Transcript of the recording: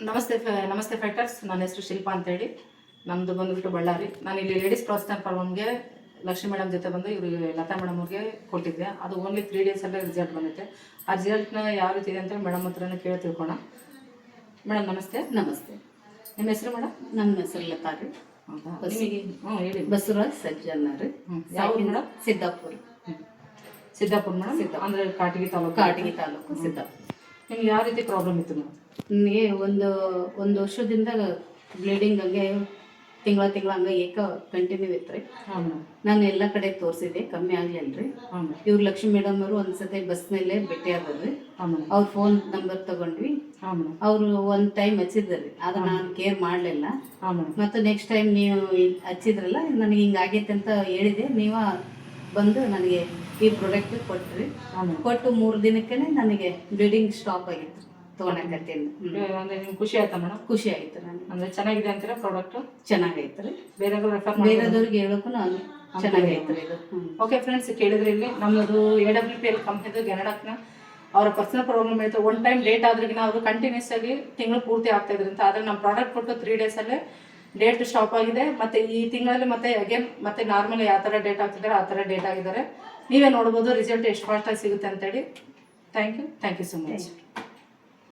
ನಮಸ್ತೆ ಫೈಟರ್ಸ್. ನನ್ನ ಹೆಸರು ಶಿಲ್ಪಾ ಅಂತೇಳಿ. ನಮ್ಮದು ಬಂದುಬಿಟ್ಟು ಬಳ್ಳಾರಿ. ನಾನು ಇಲ್ಲಿ ಲೇಡೀಸ್ ಪ್ರೋತ್ಸಾಹ ಫಾರ್ಮ್ಗೆ ಲಕ್ಷ್ಮೀ ಮೇಡಮ್ ಜೊತೆ ಬಂದು ಇವರು ಲತಾ ಮೇಡಮ್ ಅವ್ರಿಗೆ ಕೊಟ್ಟಿದ್ದೆ. ಅದು ಓನ್ಲಿ 3 ಡೇಸಲ್ಲೇ ರಿಸಲ್ಟ್ ಬಂದಿದೆ. ಆ ರಿಸಲ್ಟ್ನ ಯಾವ ರೀತಿ ಇದೆ ಅಂತ ಮೇಡಮ್ ಹತ್ರನೇ ಕೇಳಿ ತಿಳ್ಕೊಣ. ಮೇಡಮ್ ನಮಸ್ತೆ. ನಮಸ್ತೆ. ನಿಮ್ಮ ಹೆಸರು ಮೇಡಮ್? ನನ್ನ ಹೆಸರು ಲತಾ ರೀ. ಹೌದಾ? ಹೇಳಿ. ಬಸವರಾಜ್ ಸಜ್ಜನ್ ರೀ. ಯಾವ ಮೇಡಮ್? ಸಿದ್ದಾಪುರ. ಸಿದ್ದಾಪುರ ಮೇಡಮ್. ಅಂದರೆ ಕಾಟಗಿ ತಾಲೂಕು. ಸಿದ್ದಾಪುರ. ನಿಮ್ಗೆ ಯಾವ ರೀತಿ ಪ್ರಾಬ್ಲಮ್ ಇತ್ತು ಮೇಡಮ್? ನನಗೆ ಒಂದು ವರ್ಷದಿಂದ ಬ್ಲೀಡಿಂಗ್ ಹಂಗೆ ತಿಂಗಳ ಹಂಗೆ ಕಂಟಿನ್ಯೂ ಇತ್ತು ರೀ. ಹಾಂ ಮೇಡಮ್. ನಾನು ಎಲ್ಲ ಕಡೆ ತೋರಿಸಿದ್ದೆ, ಕಮ್ಮಿ ಆಗಲಿಲ್ಲ ರೀ. ಹಾಂ ಇವ್ರು ಲಕ್ಷ್ಮೀ ಮೇಡಮ್ ಅವರು ಒಂದ್ಸತಿ ಬಸ್ನಲ್ಲೇ ಭೇಟಿ ಆದ್ರಿ. ಹಾಂ ಮೇಡಮ್. ಅವ್ರ ಫೋನ್ ನಂಬರ್ ತಗೊಂಡ್ವಿ. ಹಾಂ ಮೇಡಮ್. ಅವರು ಒಂದು ಟೈಮ್ ಹಚ್ಚಿದ್ರಿ, ಆದ್ರೆ ನಾನು ಕೇರ್ ಮಾಡಲಿಲ್ಲ. ಹಾಂ ಮೇಡಮ್. ಮತ್ತು ನೆಕ್ಸ್ಟ್ ಟೈಮ್ ನೀವು ಹಚ್ಚಿದ್ರಲ್ಲ, ನನಗೆ ಹಿಂಗೆ ಆಗೈತೆ ಅಂತ ಹೇಳಿದೆ. ನೀವು ಬಂದು ನನಗೆ ಈ ಪ್ರಾಡಕ್ಟ್ ಕೊಟ್ರಿ. ಕೊಟ್ಟು 3 ದಿನಕ್ಕೆ ನನಗೆ ಬ್ಲೀಡಿಂಗ್ ಸ್ಟಾಪ್ ಆಗಿತ್ತು ತೊಗೊಳಕತ್ತೀನಿ. ಅಂದರೆ ನಿಮ್ಗೆ ಖುಷಿ ಆಯ್ತಾ ಮೇಡಮ್? ಖುಷಿ ಆಯ್ತು ನನಗೆ. ಅಂದರೆ ಚೆನ್ನಾಗಿದೆ ಅಂತೀರಾ ಪ್ರಾಡಕ್ಟ್? ಚೆನ್ನಾಗೈತೆ ರೀ. ಬೇರೆದವ್ರಿಗೆ ಹೇಳೋಕ್ಕೂ ನಾನು ಚೆನ್ನಾಗೈತೆ ರೀ ಇದು. ಓಕೆ ಫ್ರೆಂಡ್ಸ್, ಕೇಳಿದ್ರೆ ಇಲ್ಲಿ ನಮ್ಮದು AWPL ಕಂಪ್ನಿದು ಗೆನಡಕ್ನ ಅವರ ಪರ್ಸನಲ್ ಪ್ರಾಬ್ಲಮ್ ಇರುತ್ತೆ. 1 ಟೈಮ್ ಲೇಟ್ ಆದ್ರಿಗಿನ ಅವರು ಕಂಟಿನ್ಯೂಸ್ ಆಗಿ ತಿಂಗಳು ಪೂರ್ತಿ ಆಗ್ತಾ ಇದ್ರಂತ. ಆದರೆ ನಮ್ಮ ಪ್ರಾಡಕ್ಟ್ ಕೊಟ್ಟು 3 ಡೇಸಲ್ಲೇ ಡೇಟ್ ಸ್ಟಾಪ್ ಆಗಿದೆ. ಮತ್ತು ಈ ತಿಂಗಳಲ್ಲಿ ಮತ್ತೆ ನಾರ್ಮಲಿ ಯಾವ ಥರ ಡೇಟ್ ಆಗ್ತಿದ್ದಾರೆ ಆ ಥರ ಡೇಟ್ ಆಗಿದ್ದಾರೆ. ನೀವೇ ನೋಡ್ಬೋದು ರಿಸಲ್ಟ್ ಎಷ್ಟು ಫಾಸ್ಟಾಗಿ ಸಿಗುತ್ತೆ ಅಂತೇಳಿ. Thank you so much.